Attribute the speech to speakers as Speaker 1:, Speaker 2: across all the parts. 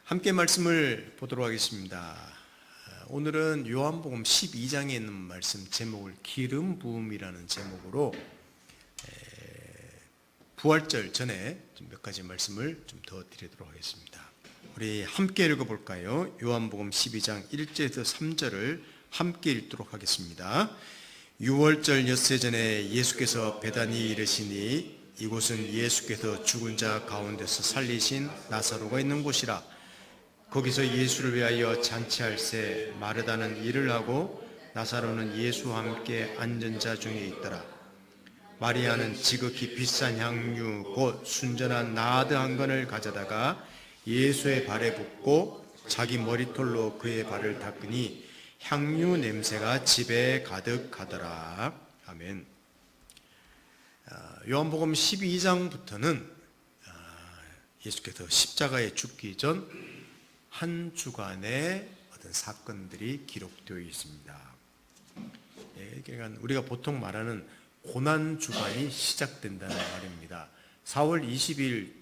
Speaker 1: 함께 말씀을 보도록 하겠습니다. 오늘은 요한복음 12장에 있는 말씀 제목을 기름 부음이라는 제목으로 부활절 전에 몇 가지 말씀을 좀 더 드리도록 하겠습니다. 우리 함께 읽어볼까요? 요한복음 12장 1절에서 3절을 함께 읽도록 하겠습니다. 유월절 엿새 전에 예수께서 베다니에 이르시니 이곳은 예수께서 죽은 자 가운데서 살리신 나사로가 있는 곳이라. 거기서 예수를 위하여 잔치할새 마르다는 일을 하고 나사로는 예수와 함께 앉은 자 중에 있더라. 마리아는 지극히 비싼 향유 곧 순전한 나드 한 건을 가져다가 예수의 발에 붓고 자기 머리털로 그의 발을 닦으니 향유 냄새가 집에 가득하더라. 아멘. 요한복음 12장부터는 예수께서 십자가에 죽기 전 한 주간의 어떤 사건들이 기록되어 있습니다. 그러니까 우리가 보통 말하는 고난 주간이 시작된다는 말입니다. 4월 20일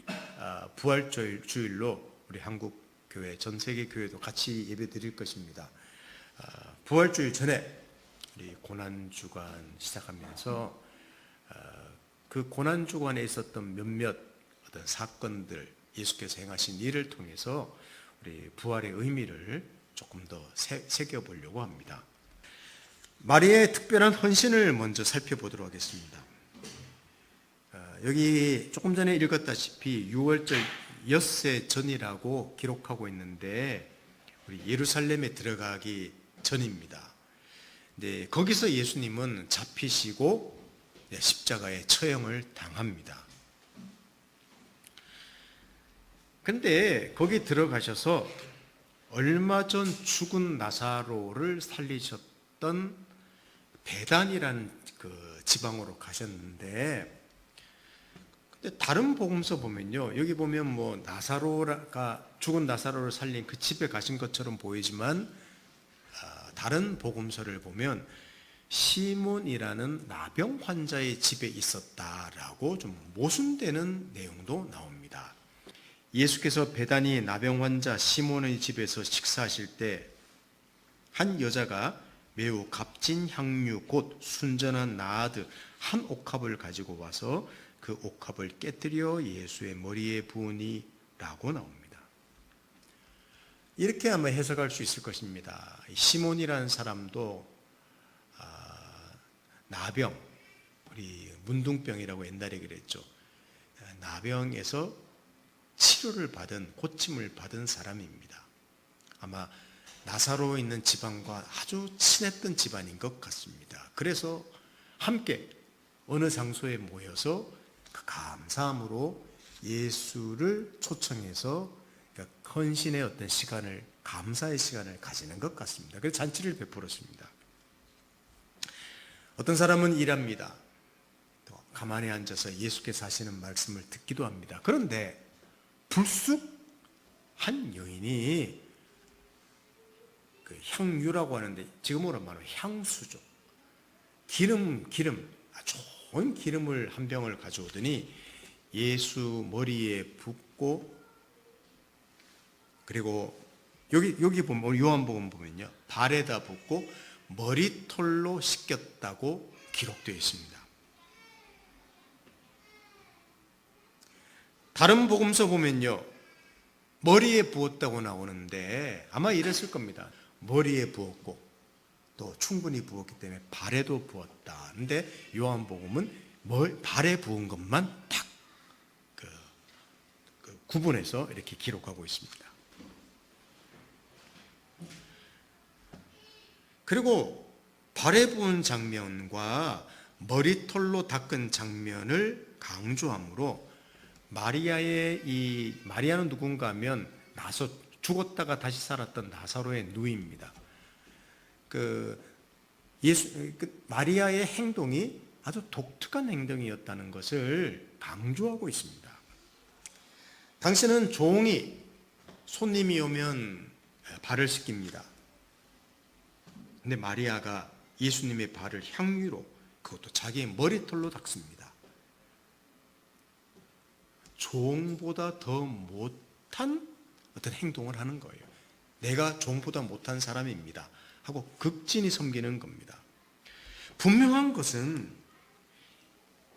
Speaker 1: 부활주일로 우리 한국 교회, 전 세계 교회도 같이 예배 드릴 것입니다. 부활주일 전에 우리 고난 주간 시작하면서 그 고난 주간에 있었던 몇몇 어떤 사건들, 예수께서 행하신 일을 통해서 우리 부활의 의미를 조금 더 새겨보려고 합니다. 마리아의 특별한 헌신을 먼저 살펴보도록 하겠습니다. 여기 조금 전에 읽었다시피 6월절 엿새 전이라고 기록하고 있는데 우리 예루살렘에 들어가기 전입니다. 네, 거기서 예수님은 잡히시고 십자가에 처형을 당합니다. 근데 거기 들어가셔서 얼마 전 죽은 나사로를 살리셨던 베단이라는 그 지방으로 가셨는데, 근데 다른 복음서 보면요, 여기 보면 뭐 나사로가 죽은 나사로를 살린 그 집에 가신 것처럼 보이지만 다른 복음서를 보면 시몬이라는 나병 환자의 집에 있었다라고 좀 모순되는 내용도 나옵니다. 예수께서 베다니 나병 환자 시몬의 집에서 식사하실 때 한 여자가 매우 값진 향유 곧 순전한 나드 한 옥합을 가지고 와서 그 옥합을 깨뜨려 예수의 머리에 부으니 라고 나옵니다. 이렇게 아마 해석할 수 있을 것입니다. 시몬이라는 사람도 나병, 우리 문둥병이라고 옛날에 그랬죠. 나병에서 치료를 받은, 고침을 받은 사람입니다. 아마 나사로에 있는 지방과 아주 친했던 집안인 것 같습니다. 그래서 함께 어느 장소에 모여서 그 감사함으로 예수를 초청해서 헌신의 어떤 시간을, 감사의 시간을 가지는 것 같습니다. 그래서 잔치를 베풀었습니다. 어떤 사람은 일합니다. 또 가만히 앉아서 예수께서 하시는 말씀을 듣기도 합니다. 그런데 불쑥 한 여인이 그 향유라고 하는데 지금으로 말하면 향수죠. 기름, 좋은 기름을 한 병을 가져오더니 예수 머리에 붓고, 그리고 여기 보면 요한복음 보면요, 발에다 붓고 머리털로 씻겼다고 기록되어 있습니다. 다른 복음서 보면요, 머리에 부었다고 나오는데 아마 이랬을 겁니다. 머리에 부었고 또 충분히 부었기 때문에 발에도 부었다. 근데 요한복음은 발에 부은 것만 딱 구분해서 이렇게 기록하고 있습니다. 그리고 발에 부은 장면과 머리털로 닦은 장면을 강조하므로 마리아는 누군가 하면 죽었다가 다시 살았던 나사로의 누이입니다. 마리아의 행동이 아주 독특한 행동이었다는 것을 강조하고 있습니다. 당신은 종이 손님이 오면 발을 씻깁니다. 근데 마리아가 예수님의 발을 향유로, 그것도 자기의 머리털로 닦습니다. 종보다 더 못한 어떤 행동을 하는 거예요. 내가 종보다 못한 사람입니다 하고 극진히 섬기는 겁니다. 분명한 것은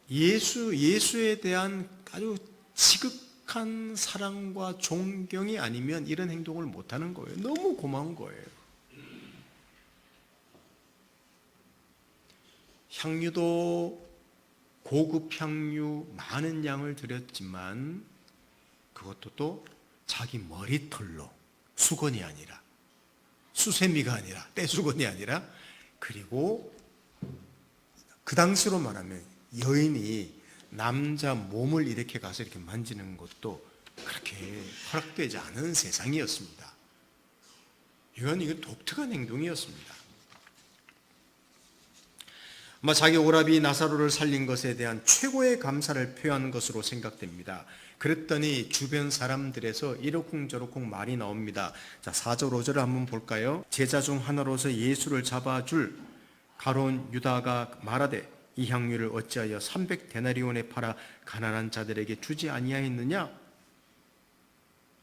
Speaker 1: 예수에 대한 아주 지극한 사랑과 존경이 아니면 이런 행동을 못하는 거예요. 너무 고마운 거예요. 향유도 고급 향유 많은 양을 드렸지만 그것도 또 자기 머리털로, 수건이 아니라, 수세미가 아니라, 떼수건이 아니라, 그리고 그 당시로 말하면 여인이 남자 몸을 이렇게 가서 이렇게 만지는 것도 그렇게 허락되지 않은 세상이었습니다. 이건 독특한 행동이었습니다. 아마 자기 오라비 나사로를 살린 것에 대한 최고의 감사를 표하는 것으로 생각됩니다. 그랬더니 주변 사람들에서 이러쿵저러쿵 말이 나옵니다. 자, 4절 5절을 한번 볼까요? 제자 중 하나로서 예수를 잡아줄 가룟 유다가 말하되 이 향유를 어찌하여 300데나리온에 팔아 가난한 자들에게 주지 아니하였느냐?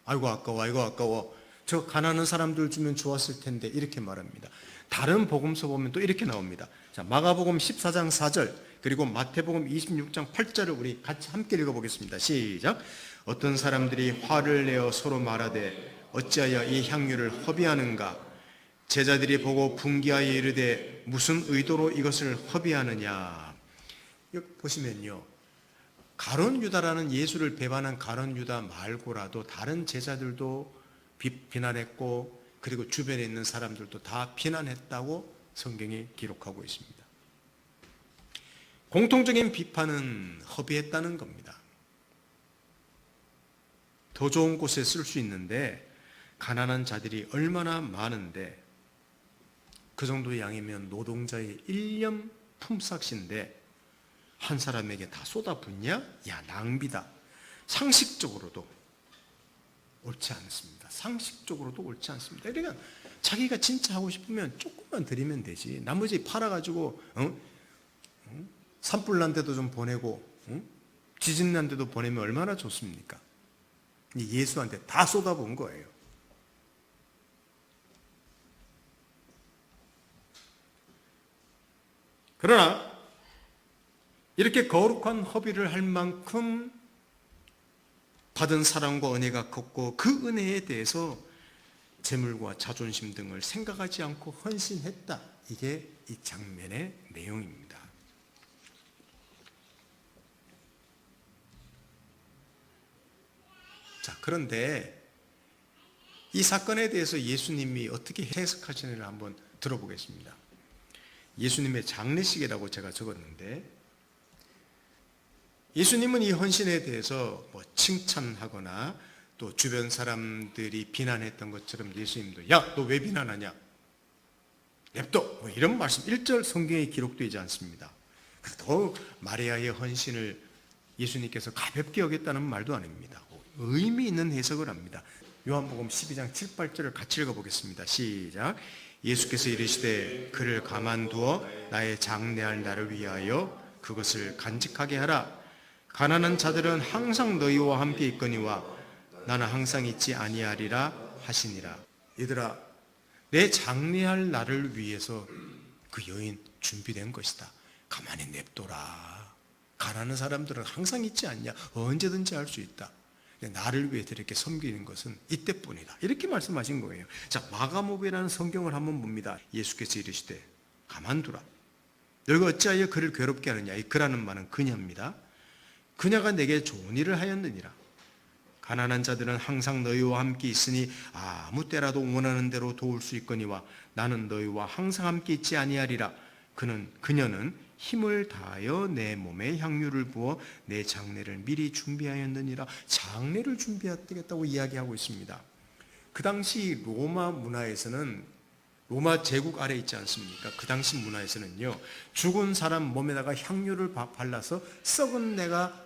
Speaker 1: 아이고 아까워. 저 가난한 사람들 주면 좋았을 텐데, 이렇게 말합니다. 다른 복음서 보면 또 이렇게 나옵니다. 자, 마가복음 14장 4절 그리고 마태복음 26장 8절을 우리 같이 함께 읽어보겠습니다. 시작. 어떤 사람들이 화를 내어 서로 말하되 어찌하여 이 향유를 허비하는가? 제자들이 보고 분기하여 이르되 무슨 의도로 이것을 허비하느냐? 여기 보시면요, 가룟 유다라는 예수를 배반한 가룟 유다 말고라도 다른 제자들도 비난했고, 그리고 주변에 있는 사람들도 다 비난했다고 성경이 기록하고 있습니다. 공통적인 비판은 허비했다는 겁니다. 더 좋은 곳에 쓸 수 있는데 가난한 자들이 얼마나 많은데, 그 정도의 양이면 노동자의 1년 품삯인데 한 사람에게 다 쏟아붓냐? 야, 낭비다. 상식적으로도 옳지 않습니다. 상식적으로도 옳지 않습니다. 그러니까 자기가 진짜 하고 싶으면 조금만 드리면 되지. 나머지 팔아가지고 산불 난 데도 좀 보내고 지진 난 데도 보내면 얼마나 좋습니까? 예수한테 다 쏟아본 거예요. 그러나 이렇게 거룩한 허비를 할 만큼 받은 사랑과 은혜가 컸고, 그 은혜에 대해서 재물과 자존심 등을 생각하지 않고 헌신했다. 이게 이 장면의 내용입니다. 자, 그런데 이 사건에 대해서 예수님이 어떻게 해석하시는지를 한번 들어보겠습니다. 예수님의 장례식이라고 제가 적었는데, 예수님은 이 헌신에 대해서 칭찬하거나 또 주변 사람들이 비난했던 것처럼 예수님도 야, 너 왜 비난하냐? 냅둬! 이런 말씀 1절 성경에 기록되지 않습니다. 더욱 마리아의 헌신을 예수님께서 가볍게 여겼다는 말도 아닙니다. 의미 있는 해석을 합니다. 요한복음 12장 7, 8절을 같이 읽어보겠습니다. 시작. 예수께서 이르시되 그를 가만두어 나의 장례할 날을 위하여 그것을 간직하게 하라. 가난한 자들은 항상 너희와 함께 있거니와 나는 항상 있지 아니하리라 하시니라. 얘들아, 내 장례할 날을 위해서 그 여인 준비된 것이다. 가만히 냅둬라. 가난한 사람들은 항상 있지 않냐? 언제든지 할 수 있다. 나를 위해 이렇게 섬기는 것은 이때뿐이다. 이렇게 말씀하신 거예요. 자, 마가복음이라는 성경을 한번 봅니다. 예수께서 이르시되 가만두라. 너희가 어찌하여 그를 괴롭게 하느냐? 이 그라는 말은 그녀입니다. 그녀가 내게 좋은 일을 하였느니라. 가난한 자들은 항상 너희와 함께 있으니 아무 때라도 원하는 대로 도울 수 있거니와 나는 너희와 항상 함께 있지 아니하리라. 그녀는 힘을 다하여 내 몸에 향유를 부어 내 장례를 미리 준비하였느니라. 장례를 준비하겠다고 이야기하고 있습니다. 그 당시 로마 문화에서는, 로마 제국 아래 있지 않습니까? 그 당시 문화에서는요, 죽은 사람 몸에다가 향유를 발라서 썩은 내가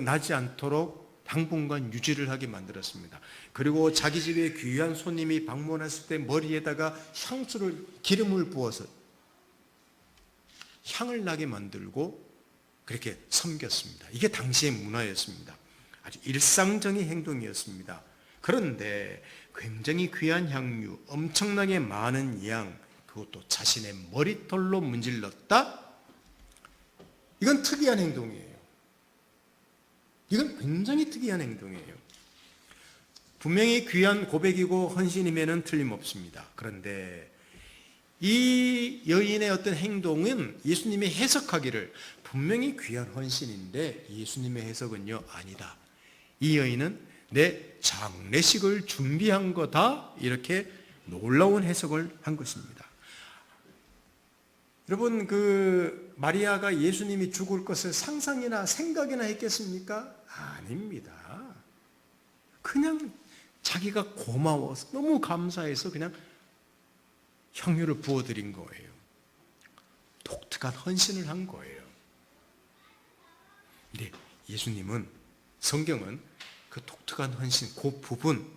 Speaker 1: 나지 않도록 당분간 유지를 하게 만들었습니다. 그리고 자기 집에 귀한 손님이 방문했을 때 머리에다가 기름을 부어서 향을 나게 만들고 그렇게 섬겼습니다. 이게 당시의 문화였습니다. 아주 일상적인 행동이었습니다. 그런데 굉장히 귀한 향유, 엄청나게 많은 양, 그것도 자신의 머리털로 문질렀다? 이건 특이한 행동이에요. 이건 굉장히 특이한 행동이에요. 분명히 귀한 고백이고 헌신임에는 틀림없습니다. 그런데 이 여인의 어떤 행동은 예수님이 해석하기를 분명히 귀한 헌신인데 예수님의 해석은요, 아니다. 이 여인은 내 장례식을 준비한 거다. 이렇게 놀라운 해석을 한 것입니다. 여러분, 마리아가 예수님이 죽을 것을 상상이나 생각이나 했겠습니까? 아닙니다. 그냥 자기가 고마워서 너무 감사해서 그냥 향유를 부어드린 거예요. 독특한 헌신을 한 거예요. 근데 예수님은, 성경은 그 독특한 헌신, 그 부분,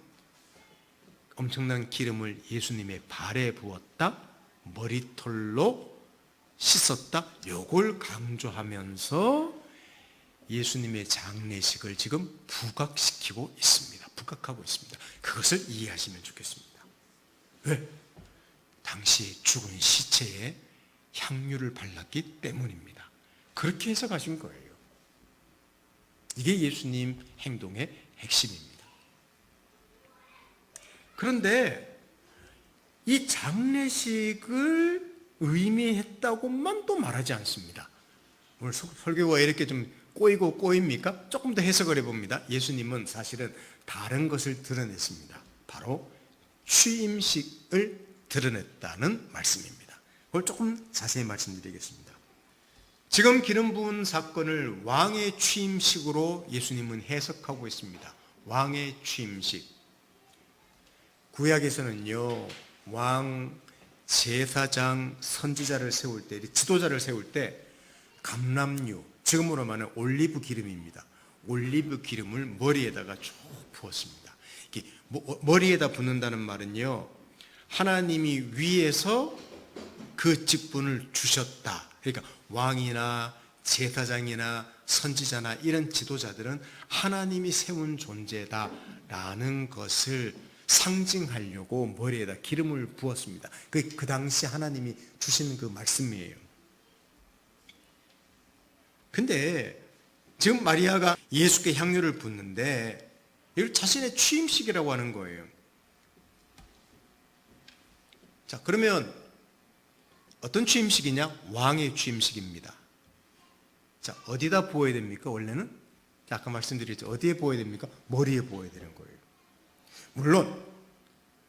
Speaker 1: 엄청난 기름을 예수님의 발에 부었다, 머리털로 씻었다, 요걸 강조하면서 예수님의 장례식을 지금 부각시키고 있습니다. 부각하고 있습니다. 그것을 이해하시면 좋겠습니다. 왜? 당시 죽은 시체에 향유를 발랐기 때문입니다. 그렇게 해석하신 거예요. 이게 예수님 행동의 핵심입니다. 그런데 이 장례식을 의미했다고만 또 말하지 않습니다. 오늘 설교가 이렇게 좀 꼬이고 꼬입니까? 조금 더 해석을 해봅니다. 예수님은 사실은 다른 것을 드러냈습니다. 바로 취임식을 드러냈다는 말씀입니다. 그걸 조금 자세히 말씀드리겠습니다. 지금 기름 부은 사건을 왕의 취임식으로 예수님은 해석하고 있습니다. 왕의 취임식. 구약에서는요, 왕, 제사장, 선지자를 세울 때, 지도자를 세울 때 감람유, 지금으로 말하는 올리브 기름입니다. 올리브 기름을 머리에다가 쭉 부었습니다. 머리에다 붓는다는 말은요, 하나님이 위에서 그 직분을 주셨다. 그러니까 왕이나 제사장이나 선지자나 이런 지도자들은 하나님이 세운 존재다라는 것을 상징하려고 머리에다 기름을 부었습니다. 그 당시 하나님이 주신 그 말씀이에요. 근데 지금 마리아가 예수께 향유를 붓는데 이걸 자신의 취임식이라고 하는 거예요. 자, 그러면 어떤 취임식이냐? 왕의 취임식입니다. 자, 어디다 부어야 됩니까? 원래는? 자, 아까 말씀드렸죠. 어디에 부어야 됩니까? 머리에 부어야 되는 거예요. 물론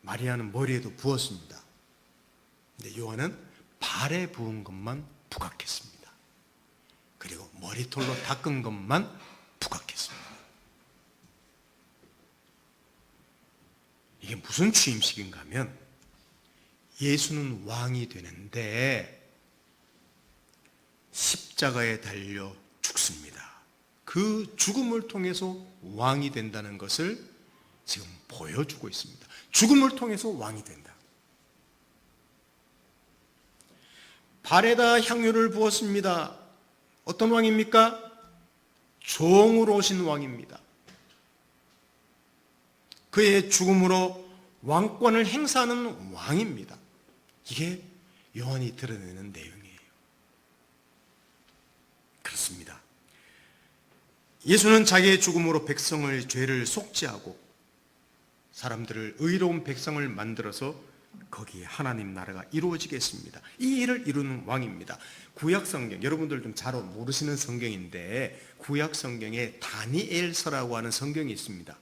Speaker 1: 마리아는 머리에도 부었습니다. 근데 요한은 발에 부은 것만 부각했습니다. 그리고 머리털로 닦은 것만 부각했습니다. 이게 무슨 취임식인가 하면 예수는 왕이 되는데 십자가에 달려 죽습니다. 그 죽음을 통해서 왕이 된다는 것을 지금 보여주고 있습니다. 죽음을 통해서 왕이 된다. 발에다 향유를 부었습니다. 어떤 왕입니까? 종으로 오신 왕입니다. 그의 죽음으로 왕권을 행사하는 왕입니다. 이게 요한이 드러내는 내용이에요. 그렇습니다. 예수는 자기의 죽음으로 백성의 죄를 속죄하고 사람들을 의로운 백성을 만들어서 거기에 하나님 나라가 이루어지겠습니다. 이 일을 이루는 왕입니다. 구약 성경, 여러분들 좀 잘 모르시는 성경인데 구약 성경에 다니엘서라고 하는 성경이 있습니다.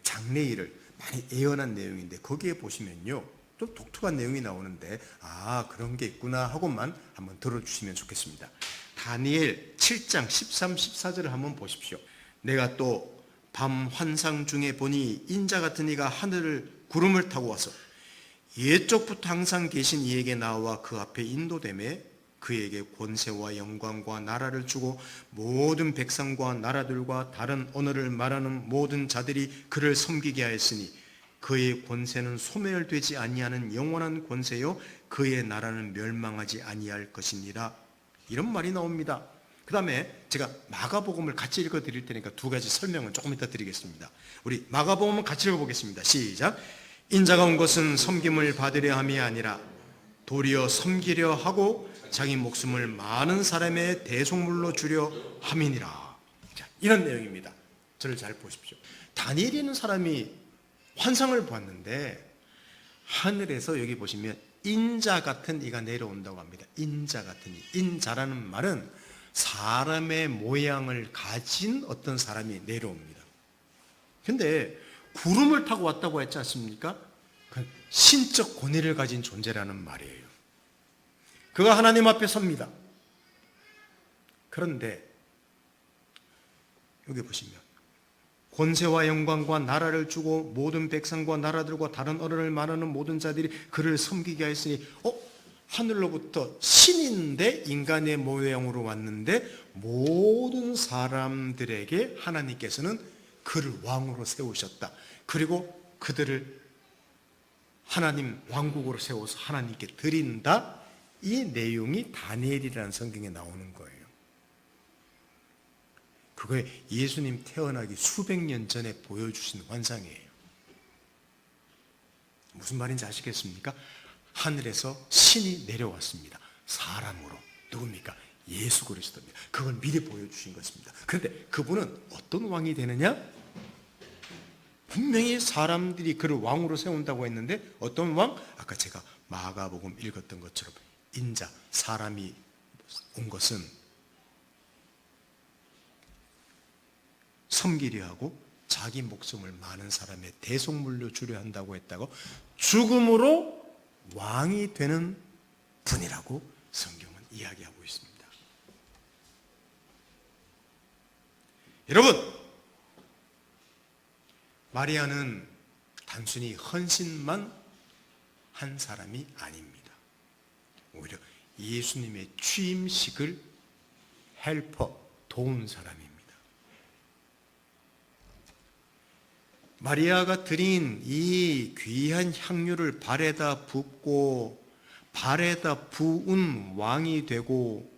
Speaker 1: 장래일을 많이 예언한 내용인데 거기에 보시면요, 좀 독특한 내용이 나오는데 그런 게 있구나 하고만 한번 들어주시면 좋겠습니다. 다니엘 7장 13, 14절을 한번 보십시오. 내가 또 밤 환상 중에 보니 인자 같은 이가 하늘을 구름을 타고 와서 옛적부터 항상 계신 이에게 나와 그 앞에 인도되매 그에게 권세와 영광과 나라를 주고 모든 백성과 나라들과 다른 언어를 말하는 모든 자들이 그를 섬기게 하였으니 그의 권세는 소멸되지 아니하는 영원한 권세요 그의 나라는 멸망하지 아니할 것이니라. 이런 말이 나옵니다. 그 다음에 제가 마가복음을 같이 읽어 드릴 테니까 두 가지 설명은 조금 이따 드리겠습니다. 우리 마가복음을 같이 읽어보겠습니다. 시작. 인자가 온 것은 섬김을 받으려 함이 아니라 도리어 섬기려 하고 자기 목숨을 많은 사람의 대속물로 주려 함이니라. 자, 이런 내용입니다. 저를 잘 보십시오. 다니엘이라는 사람이 환상을 보았는데 하늘에서 여기 보시면 인자 같은 이가 내려온다고 합니다. 인자 같은 이. 인자라는 말은 사람의 모양을 가진 어떤 사람이 내려옵니다. 근데 구름을 타고 왔다고 했지 않습니까? 그 신적 권위를 가진 존재라는 말이에요. 그가 하나님 앞에 섭니다. 그런데 여기 보시면 권세와 영광과 나라를 주고 모든 백성과 나라들과 다른 언어를 말하는 모든 자들이 그를 섬기게 하였으니 하늘로부터 신인데 인간의 모양으로 왔는데 모든 사람들에게 하나님께서는 그를 왕으로 세우셨다. 그리고 그들을 하나님 왕국으로 세워서 하나님께 드린다. 이 내용이 다니엘이라는 성경에 나오는 거예요. 그거에 예수님 태어나기 수백 년 전에 보여주신 환상이에요. 무슨 말인지 아시겠습니까? 하늘에서 신이 내려왔습니다. 사람으로. 누굽니까? 예수 그리스도입니다. 그걸 미리 보여주신 것입니다. 그런데 그분은 어떤 왕이 되느냐? 분명히 사람들이 그를 왕으로 세운다고 했는데 어떤 왕? 아까 제가 마가복음 읽었던 것처럼 인자, 사람이 온 것은 섬기려 하고 자기 목숨을 많은 사람의 대속물로 주려 한다고 했다고 죽음으로 왕이 되는 분이라고 성경은 이야기하고 있습니다. 여러분, 마리아는 단순히 헌신만 한 사람이 아닙니다. 오히려 예수님의 취임식을 헬퍼, 도운 사람입니다. 마리아가 드린 이 귀한 향유를 발에다 붓고 발에다 부은 왕이 되고,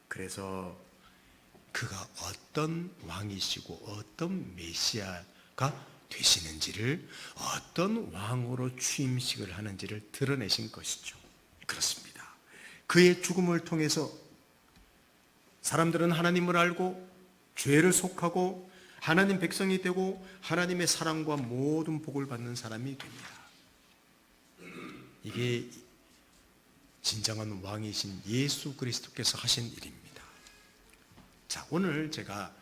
Speaker 1: 그래서 그가 어떤 왕이시고 어떤 메시아가 되시는지를, 어떤 왕으로 취임식을 하는지를 드러내신 것이죠. 그렇습니다. 그의 죽음을 통해서 사람들은 하나님을 알고 죄를 속하고 하나님 백성이 되고 하나님의 사랑과 모든 복을 받는 사람이 됩니다. 이게 진정한 왕이신 예수 그리스도께서 하신 일입니다. 자, 오늘 제가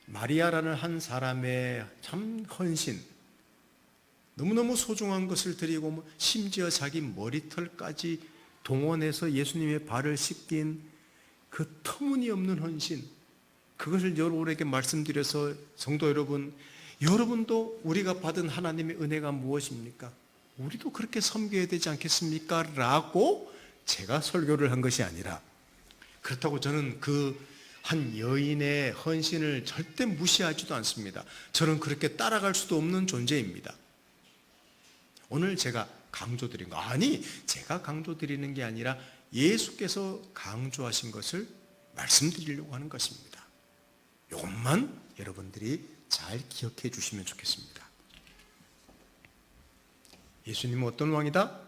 Speaker 1: 마리아라는 한 사람의 참 헌신, 너무너무 소중한 것을 드리고 심지어 자기 머리털까지 동원해서 예수님의 발을 씻긴 그 터무니없는 헌신, 그것을 여러분에게 말씀드려서 성도 여러분, 여러분도 우리가 받은 하나님의 은혜가 무엇입니까? 우리도 그렇게 섬겨야 되지 않겠습니까? 라고 제가 설교를 한 것이 아니라, 그렇다고 저는 그 한 여인의 헌신을 절대 무시하지도 않습니다. 저는 그렇게 따라갈 수도 없는 존재입니다. 오늘 제가 강조드린 거, 아니 제가 강조드리는 게 아니라 예수께서 강조하신 것을 말씀드리려고 하는 것입니다. 이것만 여러분들이 잘 기억해 주시면 좋겠습니다. 예수님은 어떤 왕이다?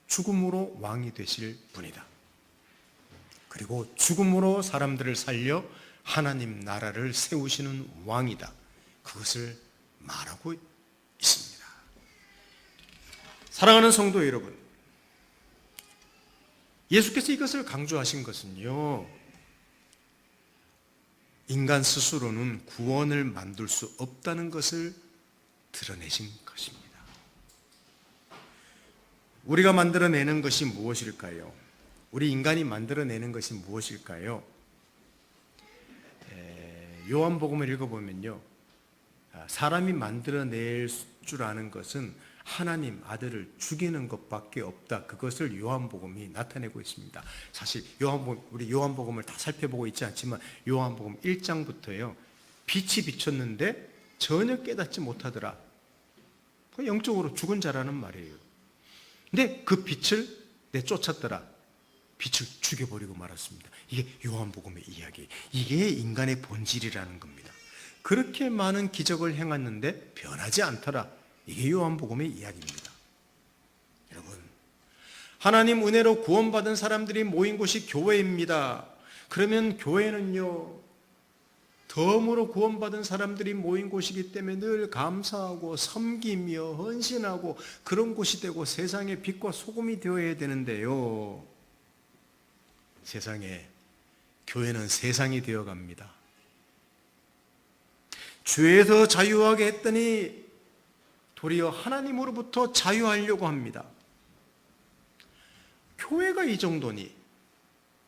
Speaker 1: 죽음으로 왕이 되실 분이다. 그리고 죽음으로 사람들을 살려 하나님 나라를 세우시는 왕이다. 그것을 말하고 있습니다. 사랑하는 성도 여러분, 예수께서 이것을 강조하신 것은요, 인간 스스로는 구원을 만들 수 없다는 것을 드러내신 것입니다. 우리가 만들어내는 것이 무엇일까요? 우리 인간이 만들어내는 것이 무엇일까요? 요한복음을 읽어보면요, 사람이 만들어낼 줄 아는 것은 하나님 아들을 죽이는 것밖에 없다. 그것을 요한복음이 나타내고 있습니다. 사실 우리 요한복음을 다 살펴보고 있지 않지만 요한복음 1장부터요, 빛이 비쳤는데 전혀 깨닫지 못하더라. 영적으로 죽은 자라는 말이에요. 근데 그 빛을 내쫓았더라. 빛을 죽여버리고 말았습니다. 이게 요한복음의 이야기. 이게 인간의 본질이라는 겁니다. 그렇게 많은 기적을 행했는데 변하지 않더라. 이게 요한복음의 이야기입니다. 여러분, 하나님 은혜로 구원받은 사람들이 모인 곳이 교회입니다. 그러면 교회는요, 덤으로 구원받은 사람들이 모인 곳이기 때문에 늘 감사하고 섬기며 헌신하고 그런 곳이 되고 세상의 빛과 소금이 되어야 되는데요, 세상에 교회는 세상이 되어갑니다. 죄에서 자유하게 했더니 도리어 하나님으로부터 자유하려고 합니다. 교회가 이 정도니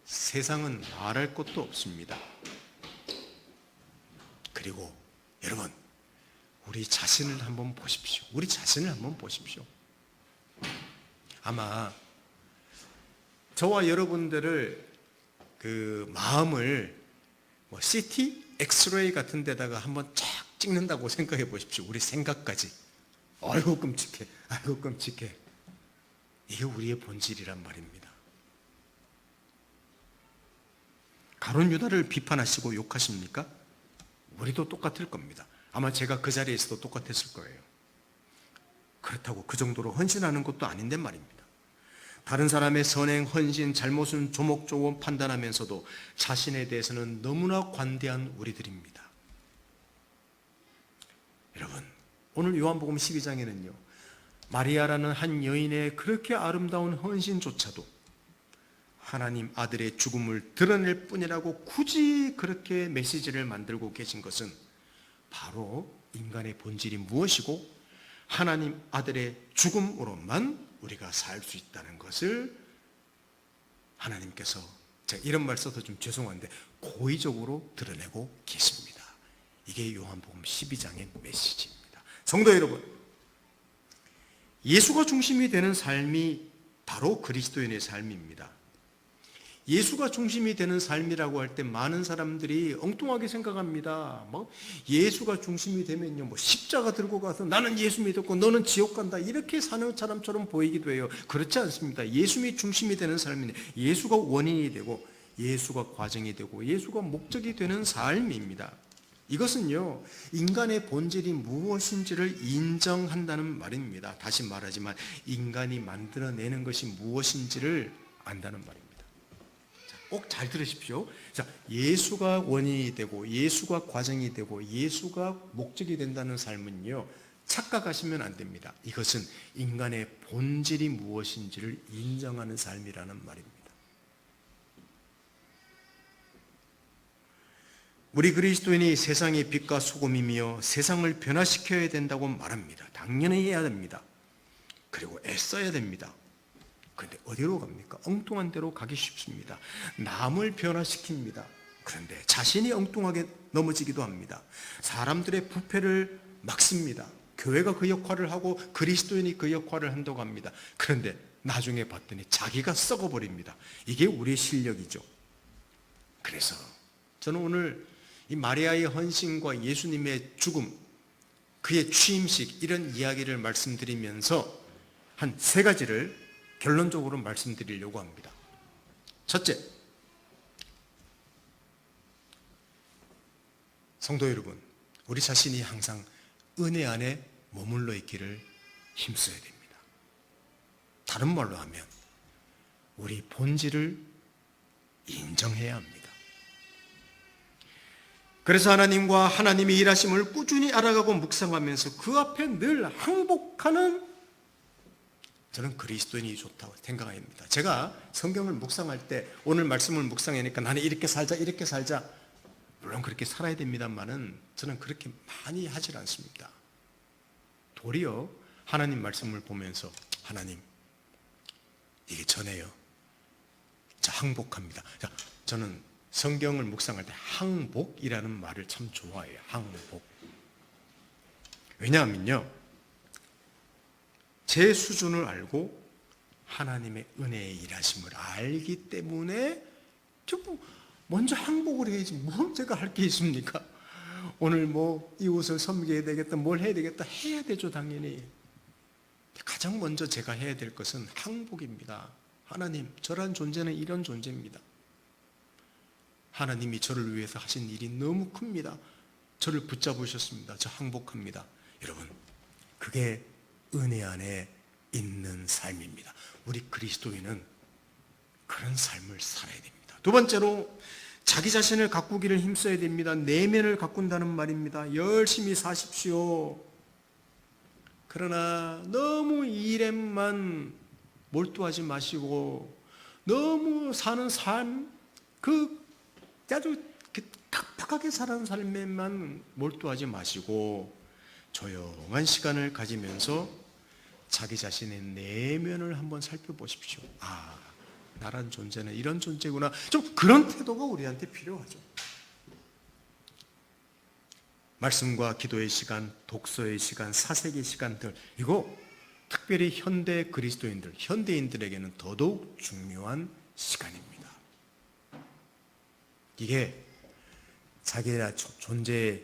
Speaker 1: 세상은 말할 것도 없습니다. 그리고 여러분, 우리 자신을 한번 보십시오. 우리 자신을 한번 보십시오. 아마 저와 여러분들을 그 마음을 뭐 CT, 엑스레이 같은 데다가 한번 쫙 찍는다고 생각해 보십시오. 우리 생각까지. 아이고 끔찍해. 아이고 끔찍해. 이게 우리의 본질이란 말입니다. 가룟 유다를 비판하시고 욕하십니까? 우리도 똑같을 겁니다. 아마 제가 그 자리에 있어도 똑같았을 거예요. 그렇다고 그 정도로 헌신하는 것도 아닌데 말입니다. 다른 사람의 선행, 헌신, 잘못은 조목조목 판단하면서도 자신에 대해서는 너무나 관대한 우리들입니다. 여러분, 오늘 요한복음 12장에는요, 마리아라는 한 여인의 그렇게 아름다운 헌신조차도 하나님 아들의 죽음을 드러낼 뿐이라고 굳이 그렇게 메시지를 만들고 계신 것은 바로 인간의 본질이 무엇이고 하나님 아들의 죽음으로만 우리가 살 수 있다는 것을 하나님께서, 제가 이런 말 써서 좀 죄송한데 고의적으로 드러내고 계십니다. 이게 요한복음 12장의 메시지입니다. 성도 여러분, 예수가 중심이 되는 삶이 바로 그리스도인의 삶입니다. 예수가 중심이 되는 삶이라고 할 때 많은 사람들이 엉뚱하게 생각합니다. 뭐 예수가 중심이 되면요, 뭐 십자가 들고 가서 나는 예수 믿었고 너는 지옥 간다, 이렇게 사는 사람처럼 보이기도 해요. 그렇지 않습니다. 예수님이 중심이 되는 삶인데, 예수가 원인이 되고 예수가 과정이 되고 예수가 목적이 되는 삶입니다. 이것은요, 인간의 본질이 무엇인지를 인정한다는 말입니다. 다시 말하지만 인간이 만들어내는 것이 무엇인지를 안다는 말입니다. 꼭 잘 들으십시오. 자, 예수가 원인이 되고 예수가 과정이 되고 예수가 목적이 된다는 삶은요, 착각하시면 안 됩니다. 이것은 인간의 본질이 무엇인지를 인정하는 삶이라는 말입니다. 우리 그리스도인이 세상의 빛과 소금이며 세상을 변화시켜야 된다고 말합니다. 당연히 해야 됩니다. 그리고 애써야 됩니다. 그런데 어디로 갑니까? 엉뚱한 데로 가기 쉽습니다. 남을 변화시킵니다. 그런데 자신이 엉뚱하게 넘어지기도 합니다. 사람들의 부패를 막습니다. 교회가 그 역할을 하고 그리스도인이 그 역할을 한다고 합니다. 그런데 나중에 봤더니 자기가 썩어버립니다. 이게 우리의 실력이죠. 그래서 저는 오늘 이 마리아의 헌신과 예수님의 죽음, 그의 취임식, 이런 이야기를 말씀드리면서 한 세 가지를 결론적으로 말씀드리려고 합니다. 첫째, 성도 여러분, 우리 자신이 항상 은혜 안에 머물러 있기를 힘써야 됩니다. 다른 말로 하면 우리 본질을 인정해야 합니다. 그래서 하나님과 하나님의 일하심을 꾸준히 알아가고 묵상하면서 그 앞에 늘 항복하는, 저는 그리스도인이 좋다고 생각합니다. 제가 성경을 묵상할 때, 오늘 말씀을 묵상하니까 나는 이렇게 살자, 이렇게 살자, 물론 그렇게 살아야 됩니다만은 저는 그렇게 많이 하질 않습니다. 도리어 하나님 말씀을 보면서, 하나님, 이게 전해요. 자, 항복합니다. 자, 저는 성경을 묵상할 때 항복이라는 말을 참 좋아해요. 항복. 왜냐하면요, 제 수준을 알고 하나님의 은혜의 일하심을 알기 때문에 먼저 항복을 해야지 뭘 제가 할 게 있습니까? 오늘 뭐 이웃을 섬겨야 되겠다, 뭘 해야 되겠다, 해야 되죠, 당연히. 가장 먼저 제가 해야 될 것은 항복입니다. 하나님, 저란 존재는 이런 존재입니다. 하나님이 저를 위해서 하신 일이 너무 큽니다. 저를 붙잡으셨습니다. 저 항복합니다. 여러분, 그게 은혜 안에 있는 삶입니다. 우리 그리스도인은 그런 삶을 살아야 됩니다. 두 번째로 자기 자신을 가꾸기를 힘써야 됩니다. 내면을 가꾼다는 말입니다. 열심히 사십시오. 그러나 너무 일에만 몰두하지 마시고 너무 사는 삶, 아주 각박하게 사는 삶에만 몰두하지 마시고 조용한 시간을 가지면서 자기 자신의 내면을 한번 살펴보십시오. 아, 나란 존재는 이런 존재구나. 좀 그런 태도가 우리한테 필요하죠. 말씀과 기도의 시간, 독서의 시간, 사색의 시간들, 이거 특별히 현대 그리스도인들, 현대인들에게는 더더욱 중요한 시간입니다. 이게 자기라 존재,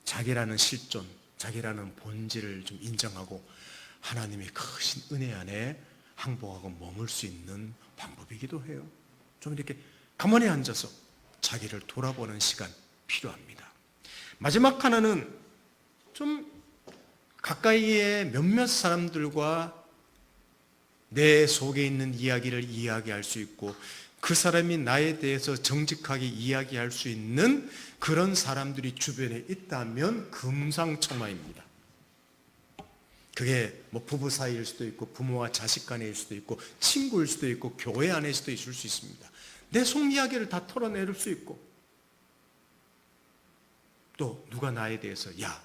Speaker 1: 자기라는 실존, 자기라는 본질을 좀 인정하고 하나님의 크신 은혜 안에 항복하고 머물 수 있는 방법이기도 해요. 좀 이렇게 가만히 앉아서 자기를 돌아보는 시간 필요합니다. 마지막 하나는 좀 가까이에 몇몇 사람들과 내 속에 있는 이야기를 이야기할 수 있고 그 사람이 나에 대해서 정직하게 이야기할 수 있는 그런 사람들이 주변에 있다면 금상첨화입니다. 그게 뭐 부부 사이일 수도 있고 부모와 자식 간일 수도 있고 친구일 수도 있고 교회 안에서도 있을 수 있습니다. 내 속 이야기를 다 털어낼 수 있고 또 누가 나에 대해서 야,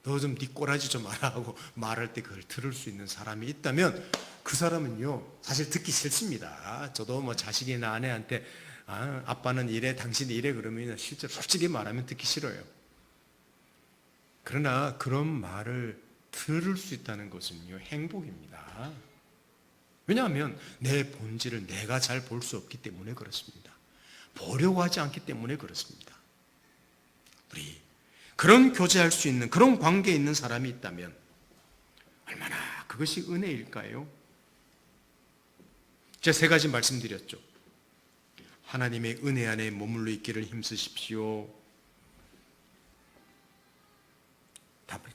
Speaker 1: 너 좀 네 꼬라지 좀 알아 하고 말할 때 그걸 들을 수 있는 사람이 있다면 그 사람은요 사실 듣기 싫습니다. 저도 뭐 자식이나 아내한테 아빠는 이래 당신이 이래 그러면 실제로 솔직히 말하면 듣기 싫어요. 그러나 그런 말을 들을 수 있다는 것은요 행복입니다. 왜냐하면 내 본질을 내가 잘 볼 수 없기 때문에 그렇습니다. 보려고 하지 않기 때문에 그렇습니다. 우리 그런 교제할 수 있는 그런 관계에 있는 사람이 있다면 얼마나 그것이 은혜일까요? 제가 세 가지 말씀드렸죠. 하나님의 은혜 안에 머물러 있기를 힘쓰십시오.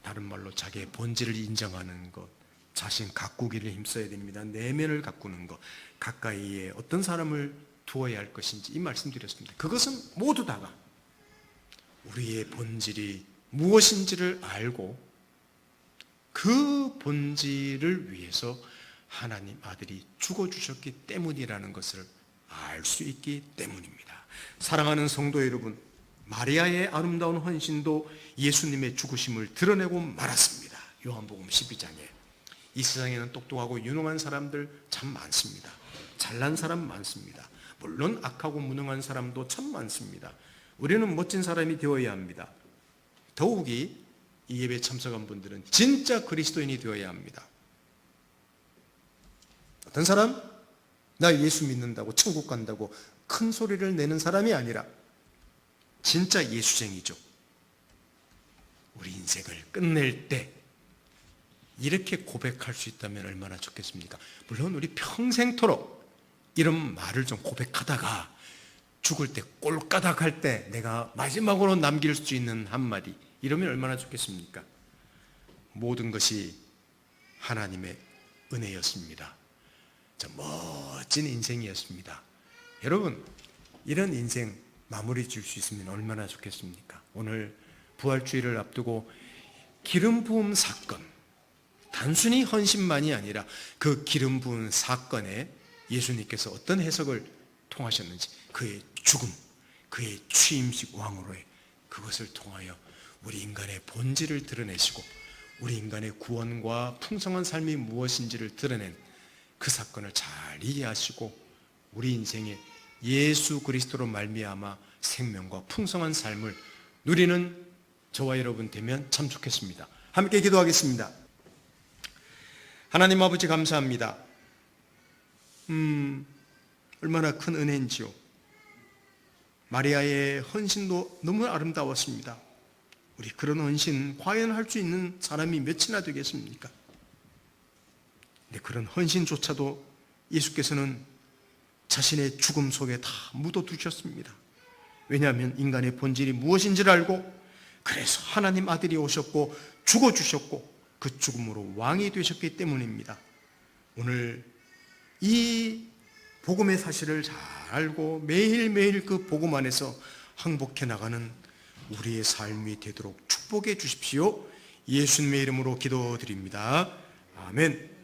Speaker 1: 다른 말로 자기의 본질을 인정하는 것, 자신 가꾸기를 힘써야 됩니다. 내면을 가꾸는 것, 가까이에 어떤 사람을 두어야 할 것인지 이 말씀드렸습니다. 그것은 모두 다가 우리의 본질이 무엇인지를 알고 그 본질을 위해서 하나님 아들이 죽어주셨기 때문이라는 것을 알 수 있기 때문입니다. 사랑하는 성도 여러분, 마리아의 아름다운 헌신도 예수님의 죽으심을 드러내고 말았습니다. 요한복음 12장에 이 세상에는 똑똑하고 유능한 사람들 참 많습니다. 잘난 사람 많습니다. 물론 악하고 무능한 사람도 참 많습니다. 우리는 멋진 사람이 되어야 합니다. 더욱이 이 예배에 참석한 분들은 진짜 그리스도인이 되어야 합니다. 어떤 사람? 나 예수 믿는다고 천국 간다고 큰 소리를 내는 사람이 아니라 진짜 예수쟁이죠. 우리 인생을 끝낼 때 이렇게 고백할 수 있다면 얼마나 좋겠습니까? 물론 우리 평생토록 이런 말을 좀 고백하다가 죽을 때 꼴까닥할 때 내가 마지막으로 남길 수 있는 한마디, 이러면 얼마나 좋겠습니까? 모든 것이 하나님의 은혜였습니다. 저 멋진 인생이었습니다. 여러분, 이런 인생 마무리 줄 수 있으면 얼마나 좋겠습니까? 오늘 부활주의를 앞두고 기름 부음 사건, 단순히 헌신만이 아니라 그 기름 부은 사건에 예수님께서 어떤 해석을 통하셨는지, 그의 죽음, 그의 취임식 왕으로의 그것을 통하여 우리 인간의 본질을 드러내시고 우리 인간의 구원과 풍성한 삶이 무엇인지를 드러낸 그 사건을 잘 이해하시고 우리 인생에 예수 그리스도로 말미암아 생명과 풍성한 삶을 누리는 저와 여러분 되면 참 좋겠습니다. 함께 기도하겠습니다. 하나님 아버지 감사합니다. 얼마나 큰 은혜인지요. 마리아의 헌신도 너무 아름다웠습니다. 우리 그런 헌신 과연 할 수 있는 사람이 몇이나 되겠습니까? 근데 그런 헌신조차도 예수께서는 자신의 죽음 속에 다 묻어두셨습니다. 왜냐하면 인간의 본질이 무엇인지를 알고, 그래서 하나님 아들이 오셨고 죽어주셨고 그 죽음으로 왕이 되셨기 때문입니다. 오늘 이 복음의 사실을 잘 알고 매일매일 그 복음 안에서 항복해 나가는 우리의 삶이 되도록 축복해 주십시오. 예수님의 이름으로 기도드립니다. 아멘.